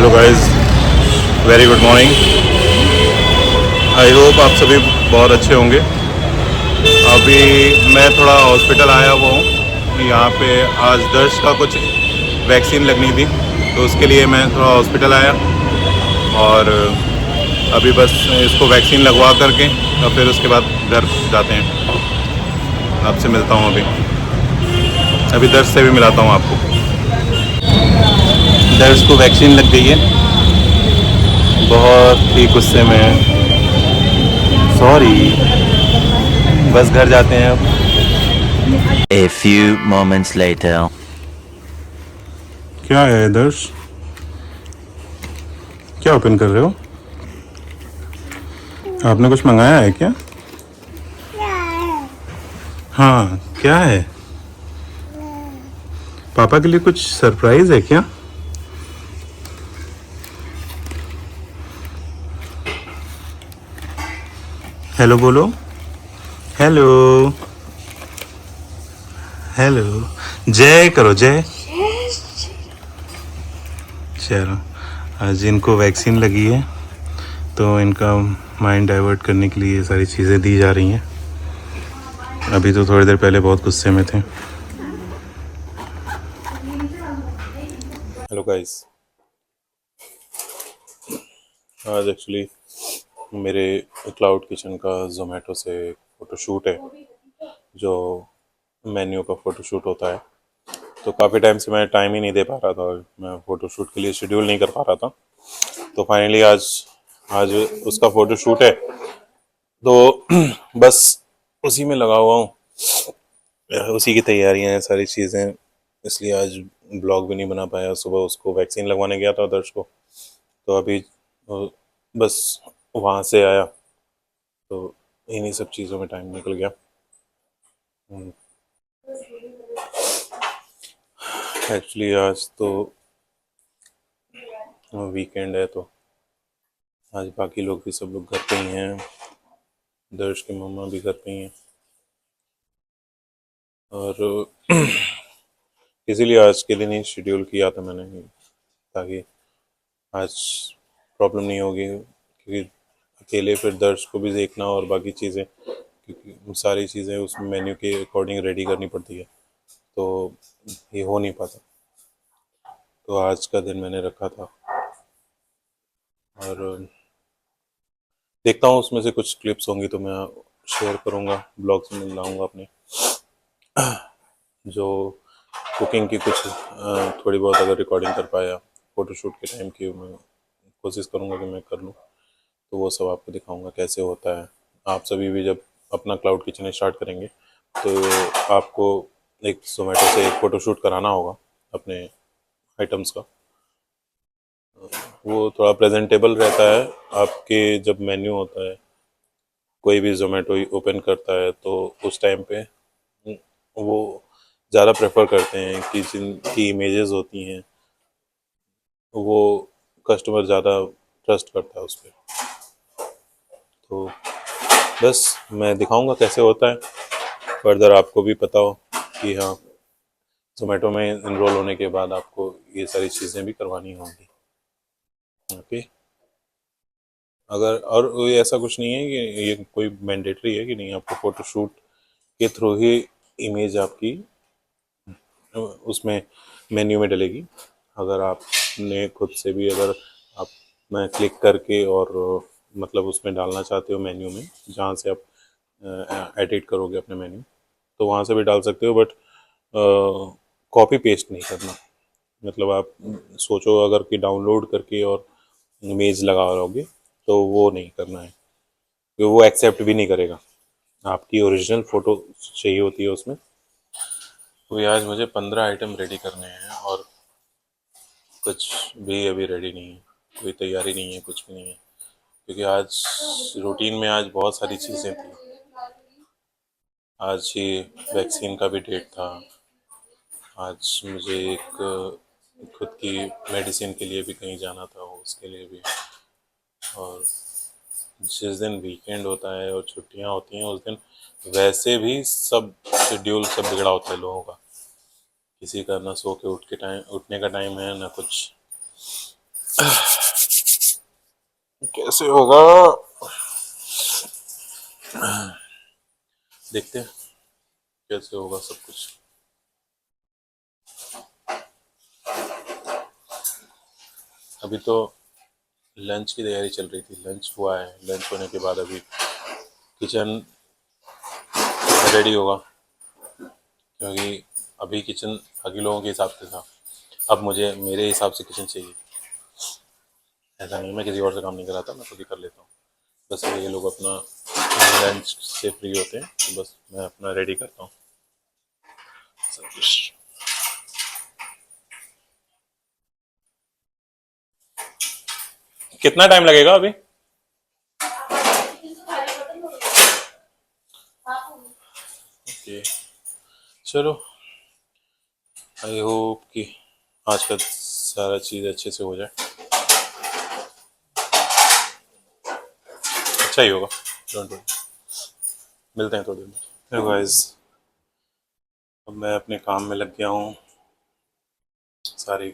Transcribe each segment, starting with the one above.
Hello guys, very good morning. I hope आप सभी बहुत अच्छे होंगे। अभी मैं थोड़ा हॉस्पिटल आया हुआ हूँ। यहाँ पे आज दर्श का कुछ वैक्सीन लगनी थी, तो उसके लिए मैं थोड़ा हॉस्पिटल आया और अभी बस इसको वैक्सीन लगवा करके और फिर उसके बाद घर जाते हैं। आपसे मिलता हूँ अभी दर्श से भी मिलाता हूँ आपको। दर्श को वैक्सीन लग गई है, बहुत ही गुस्से में है। सॉरी, बस घर जाते हैं अब। A few moments later. क्या है दर्श, क्या ओपन कर रहे हो? आपने कुछ मंगाया है क्या? हाँ, क्या है? पापा के लिए कुछ सरप्राइज है क्या? हेलो बोलो। हेलो हेलो, जय करो, जय। चलो, आज इनको वैक्सीन लगी है तो इनका माइंड डाइवर्ट करने के लिए ये सारी चीज़ें दी जा रही हैं। अभी तो थोड़ी देर पहले बहुत गुस्से में थे। हेलो गाइस, आज एक्चुअली मेरे क्लाउड किचन का जोमेटो से फ़ोटोशूट है, जो मेन्यू का फ़ोटोशूट होता है। तो काफ़ी टाइम से मैं टाइम ही नहीं दे पा रहा था, मैं फ़ोटोशूट के लिए शेड्यूल नहीं कर पा रहा था। तो फाइनली आज आज उसका फ़ोटोशूट है, तो बस उसी में लगा हुआ हूँ, उसी की तैयारियां हैं, सारी चीज़ें। इसलिए आज ब्लॉग भी नहीं बना पाया। सुबह उसको वैक्सीन लगवाने गया था दर्श को, तो अभी बस वहाँ से आया तो इन्हीं सब चीज़ों में टाइम निकल गया। एक्चुअली आज तो वीकेंड है, तो आज बाकी लोग भी सब लोग घर पे ही हैं। दर्श की मम्मा भी घर पे ही हैं और इसीलिए आज के दिन ही शेड्यूल किया था मैंने, ताकि आज प्रॉब्लम नहीं होगी, क्योंकि अकेले फिर दर्श को भी देखना और बाकी चीज़ें, क्योंकि सारी चीज़ें उस मेन्यू के अकॉर्डिंग रेडी करनी पड़ती है, तो ये हो नहीं पाता। तो आज का दिन मैंने रखा था और देखता हूँ उसमें से कुछ क्लिप्स होंगी तो मैं शेयर करूँगा, ब्लॉग्स में लाऊंगा अपने। जो कुकिंग की कुछ थोड़ी बहुत अगर रिकॉर्डिंग कर पाया फ़ोटोशूट के टाइम की, मैं कोशिश करूँगा कि मैं कर लूँ, तो वो सब आपको दिखाऊंगा कैसे होता है। आप सभी भी जब अपना क्लाउड किचन स्टार्ट करेंगे तो आपको एक जोमेटो से एक फ़ोटोशूट कराना होगा अपने आइटम्स का। वो थोड़ा प्रेजेंटेबल रहता है। आपके जब मेन्यू होता है, कोई भी जोमेटो ओपन करता है, तो उस टाइम पे वो ज़्यादा प्रेफर करते हैं कि जिनकी इमेजेस होती हैं वो कस्टमर ज़्यादा ट्रस्ट करता है उस पर। तो बस मैं दिखाऊंगा कैसे होता है, फर्दर आपको भी पता हो कि हाँ, जोमेटो में इनरोल होने के बाद आपको ये सारी चीज़ें भी करवानी होंगी। ओके, अगर और ये ऐसा कुछ नहीं है कि ये कोई मैंडेटरी है कि नहीं, आपको फ़ोटोशूट के थ्रू ही इमेज आपकी उसमें मेन्यू में डलेगी। अगर आपने खुद से भी अगर आप मैं क्लिक करके और मतलब उसमें डालना चाहते हो मेन्यू में, जहाँ से आप एडिट करोगे अपने मेन्यू, तो वहाँ से भी डाल सकते हो, बट कॉपी पेस्ट नहीं करना। मतलब आप सोचो अगर कि डाउनलोड करके और इमेज लगा लोगे, तो वो नहीं करना है, क्योंकि वो एक्सेप्ट भी नहीं करेगा। आपकी ओरिजिनल फ़ोटो चाहिए होती है उसमें। तो ये आज मुझे 15 आइटम रेडी करने हैं और कुछ भी अभी रेडी नहीं है, कोई तैयारी नहीं है, कुछ भी नहीं है, क्योंकि आज रूटीन में आज बहुत सारी चीज़ें थी। आज ही वैक्सीन का भी डेट था। आज मुझे एक खुद की मेडिसिन के लिए भी कहीं जाना था, उसके लिए भी। और जिस दिन वीकेंड होता है और छुट्टियां होती हैं, उस दिन वैसे भी सब शेड्यूल सब बिगड़ा होता है लोगों का। किसी का ना सो के उठने का टाइम है, ना कुछ। कैसे होगा देखते हैं, कैसे होगा सब कुछ। अभी तो लंच की तैयारी चल रही थी, लंच हुआ है, लंच होने के बाद अभी किचन रेडी होगा, क्योंकि अभी किचन बाकी लोगों के हिसाब से था, अब मुझे मेरे हिसाब से किचन चाहिए। ऐसा नहीं मैं किसी और से काम नहीं कराता, मैं खुद ही कर लेता हूँ। बस ये लोग अपना लंच से फ्री होते हैं तो बस मैं अपना रेडी करता हूँ सब कुछ। कितना टाइम लगेगा अभी? ओके, चलो, आई होप कि आज का सारा चीज़ अच्छे से हो जाए, अच्छा ही होगा। डोंट वरी, मिलते हैं थोड़ी देर में। हेलो गाइस, अब मैं अपने काम में लग गया हूँ, सारी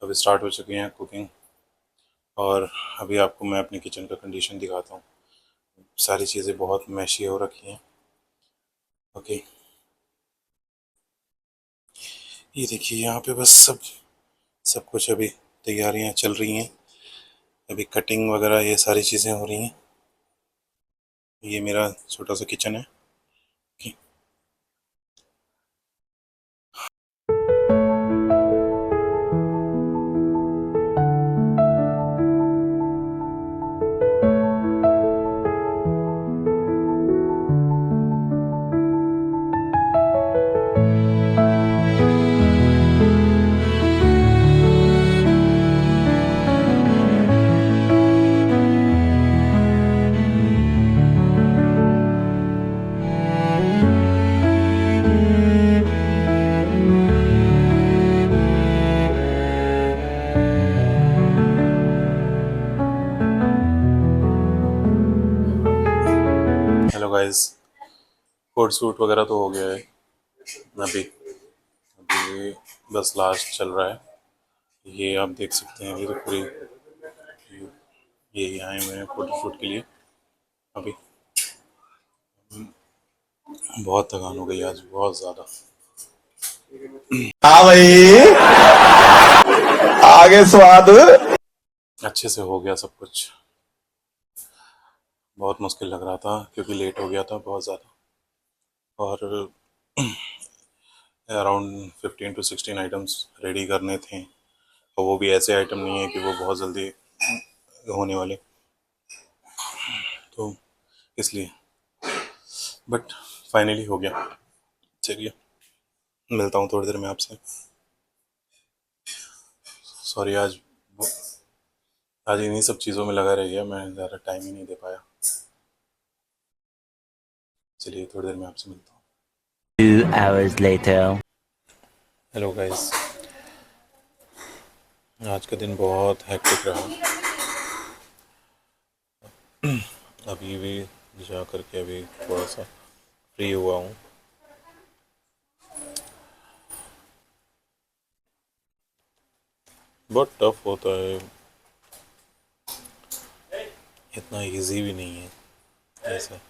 अब स्टार्ट हो चुकी हैं कुकिंग, और अभी आपको मैं अपनी किचन का कंडीशन दिखाता हूँ। सारी चीज़ें बहुत मैशी हो रखी हैं। ओके, ये देखिए यहाँ पे बस सब सब कुछ अभी तैयारियाँ चल रही हैं, अभी कटिंग वगैरह ये सारी चीज़ें हो रही हैं। ये मेरा छोटा सा किचन है। Okay, hello guys, coat suit वगैरह तो हो गया है, अभी अभी बस लास्ट चल रहा है। ये आप देख सकते हैं, ये तो पूरी ये आए हुए हैं फोटो शूट के लिए। अभी बहुत थकान हो गई आज, बहुत ज़्यादा। हाँ भाई, आगे स्वाद। अच्छे से हो गया सब कुछ, बहुत मुश्किल लग रहा था क्योंकि लेट हो गया था बहुत ज़्यादा, और अराउंड 15 to 16 आइटम्स रेडी करने थे, और वो भी ऐसे आइटम नहीं है कि वो बहुत जल्दी होने वाले, तो इसलिए बट फाइनली हो गया। चलिए, मिलता हूँ थोड़ी देर में आपसे। सॉरी, आज इन्हीं सब चीज़ों में लगा रह गया, मैं ज़्यादा टाइम ही नहीं दे पाया। चलिए, थोड़ी देर में आपसे मिलता हूँ। 2 hours later. हेलो गाइस, आज का दिन बहुत हेक्टिक रहा। अभी भी जा करके अभी थोड़ा सा फ्री हुआ हूँ। बहुत टफ होता है, इतना इजी भी नहीं है ऐसा।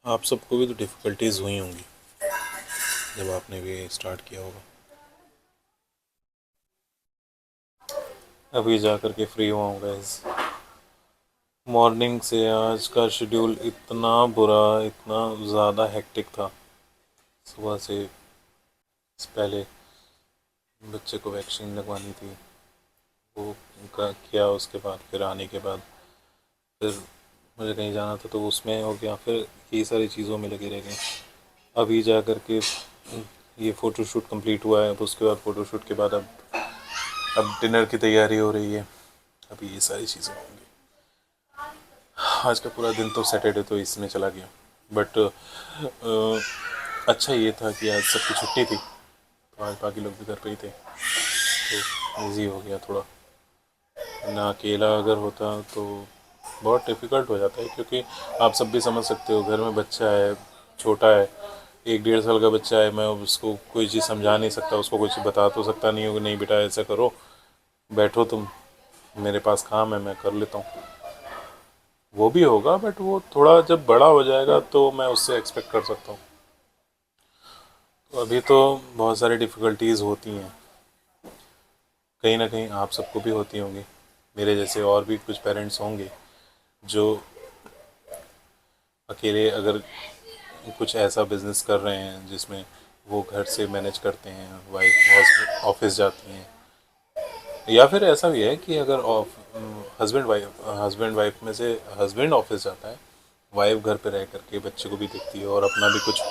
आप सबको भी तो डिफ़िकल्टीज हुई होंगी जब आपने भी स्टार्ट किया होगा। अभी जा कर के फ्री हुआ हूँ गाइस। मॉर्निंग से आज का शेड्यूल इतना बुरा, इतना ज़्यादा हेक्टिक था। सुबह से पहले बच्चे को वैक्सीन लगवानी थी, वो उनका किया, उसके बाद फिर आने के बाद फिर मुझे कहीं जाना था तो उसमें हो गया, फिर यही सारी चीज़ों में लगे रह गए। अभी जा कर के ये फ़ोटो शूट कंप्लीट हुआ है, अब उसके बाद फ़ोटो शूट के बाद अब डिनर की तैयारी हो रही है, अभी ये सारी चीज़ें होंगी। आज का पूरा दिन तो सैटरडे तो इसमें चला गया, बट अच्छा ये था कि आज सबकी छुट्टी थी, तो आज बाकी लोग भी घर पे ही थे, तो इजी हो गया थोड़ा। ना अकेला अगर होता तो बहुत डिफ़िकल्ट हो जाता है, क्योंकि आप सब भी समझ सकते हो, घर में बच्चा है, छोटा है, 1 डेढ़ साल का बच्चा है, मैं उसको कोई चीज़ समझा नहीं सकता, उसको कुछ बता तो सकता नहीं हो कि नहीं बेटा ऐसा करो, बैठो तुम, मेरे पास काम है, मैं कर लेता हूँ। वो भी होगा, बट वो थोड़ा जब बड़ा हो जाएगा तो मैं उससे एक्सपेक्ट कर सकता हूँ। तो अभी तो बहुत सारी डिफ़िकल्टीज़ होती हैं, कहीं ना कहीं आप सबको भी होती होंगी, मेरे जैसे और भी कुछ पेरेंट्स होंगे जो अकेले अगर कुछ ऐसा बिजनेस कर रहे हैं जिसमें वो घर से मैनेज करते हैं, वाइफ ऑफिस जाती हैं, या फिर ऐसा भी है कि अगर हस्बैंड वाइफ में से हस्बैंड ऑफिस जाता है, वाइफ घर पे रह करके बच्चे को भी देखती है और अपना भी कुछ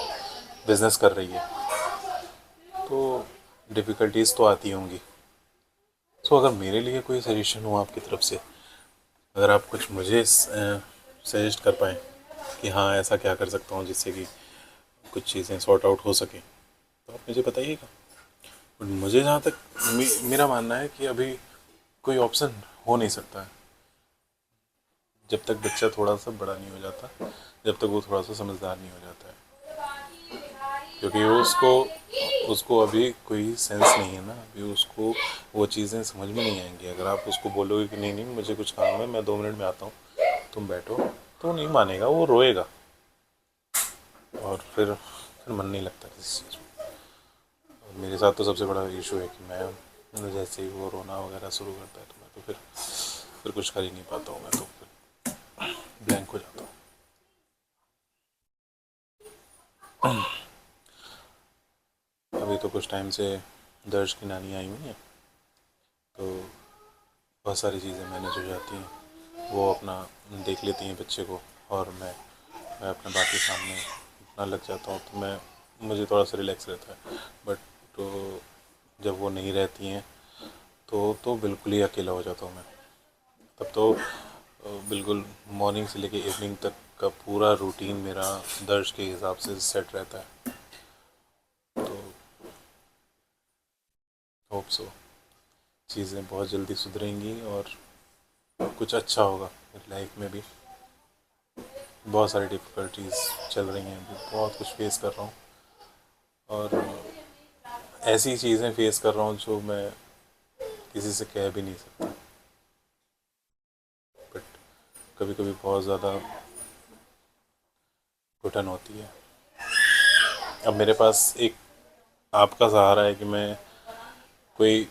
बिजनेस कर रही है, तो डिफ़िकल्टीज़ तो आती होंगी। सो अगर मेरे लिए कोई सजेशन हो आपकी तरफ से, अगर आप कुछ मुझे सजेस्ट कर पाएँ कि हाँ ऐसा क्या कर सकता हूँ जिससे कि कुछ चीज़ें सॉर्ट आउट हो सकें, तो आप मुझे बताइएगा। बट मुझे जहाँ तक मेरा मानना है कि अभी कोई ऑप्शन हो नहीं सकता है जब तक बच्चा थोड़ा सा बड़ा नहीं हो जाता, जब तक वो थोड़ा सा समझदार नहीं हो जाता है, क्योंकि उसको उसको अभी कोई सेंस नहीं है ना, अभी उसको वो चीज़ें समझ में नहीं आएंगी। अगर आप उसको बोलोगे कि नहीं नहीं मुझे कुछ काम है, मैं 2 मिनट में आता हूँ, तुम बैठो, तो वो नहीं मानेगा, वो रोएगा, और फिर मन नहीं लगता किसी चीज़ में। और मेरे साथ तो सबसे बड़ा इशू है कि मैं जैसे ही वो रोना वगैरह शुरू करता है तो मैं तो फिर कुछ कर ही नहीं पाता हूँ, मैं तो फिर ब्लैंक हो जाता हूँ। अभी तो कुछ टाइम से दर्श की नानी आई हुई है, तो बहुत सारी चीज़ें मैनेज हो जाती हैं, वो अपना देख लेती हैं बच्चे को, और मैं अपने बाकी सामने अपना लग जाता हूँ, तो मैं मुझे थोड़ा सा रिलैक्स रहता है। बट तो जब वो नहीं रहती हैं तो बिल्कुल ही अकेला हो जाता हूँ मैं। तब तो बिल्कुल मॉर्निंग से लेके इवनिंग तक का पूरा रूटीन मेरा दर्ज के हिसाब से सेट रहता है। तो होप सो चीज़ें बहुत जल्दी सुधरेंगी और कुछ अच्छा होगा मेरी लाइफ में भी। बहुत सारी डिफ़िकल्टीज़ चल रही हैं अभी, बहुत कुछ फेस कर रहा हूँ, और ऐसी चीज़ें फेस कर रहा हूँ जो मैं किसी से कह भी नहीं सकता। बट कभी कभी बहुत ज़्यादा घुटन होती है। अब मेरे पास एक आपका सहारा है कि मैं कोई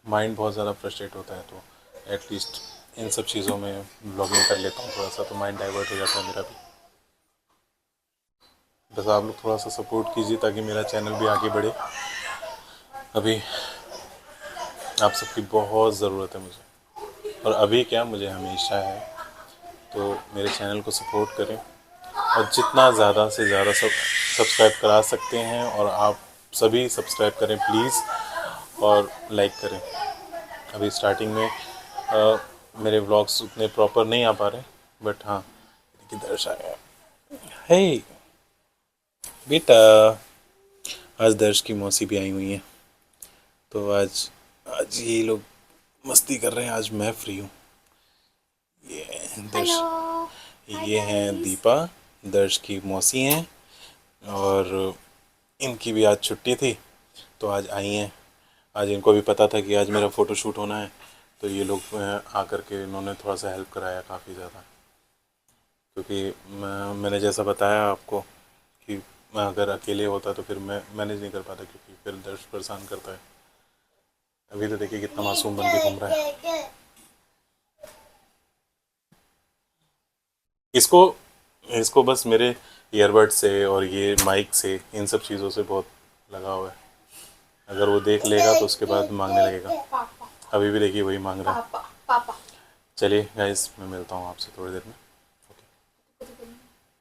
माइंड बहुत ज़्यादा फ्रस्ट्रेट होता है तो एटलीस्ट इन सब चीज़ों में ब्लॉगिंग कर लेता हूँ थोड़ा सा, तो माइंड डाइवर्ट हो जाता है मेरा भी। बस आप लोग थोड़ा सा सपोर्ट कीजिए ताकि मेरा चैनल भी आगे बढ़े। अभी आप सबकी बहुत ज़रूरत है मुझे, और अभी क्या मुझे हमेशा है। तो मेरे चैनल को सपोर्ट करें, और जितना ज़्यादा से ज़्यादा सब्सक्राइब करा सकते हैं, और आप सभी सब्सक्राइब करें प्लीज़, और लाइक करें। अभी स्टार्टिंग में मेरे व्लॉग्स उतने प्रॉपर नहीं आ पा रहे, बट हाँ कि दर्श आया है। बेटा, आज दर्श की मौसी भी आई हुई है, तो आज आज ये लोग मस्ती कर रहे हैं, आज मैं फ्री हूँ। ये हैं दर्श, ये हैं दीपा, दर्श की मौसी हैं, और इनकी भी आज छुट्टी थी तो आज आई हैं। आज इनको भी पता था कि आज मेरा फ़ोटो शूट होना है, तो ये लोग आकर के इन्होंने थोड़ा सा हेल्प कराया काफ़ी ज़्यादा, क्योंकि मैंने जैसा बताया आपको कि मैं अगर अकेले होता तो फिर मैं मैनेज नहीं कर पाता, क्योंकि फिर दर्श परेशान करता है। अभी तो देखिए कितना मासूम बन के घूम रहा है। इसको इसको बस मेरे ईयरबड से और ये माइक से, इन सब चीज़ों से बहुत लगाव है। अगर वो देख लेगा तो उसके बाद मांगने लगेगा। अभी भी देखिए वही मांग रहा है। चलिए गाइस, मैं मिलता हूँ आपसे थोड़ी देर में।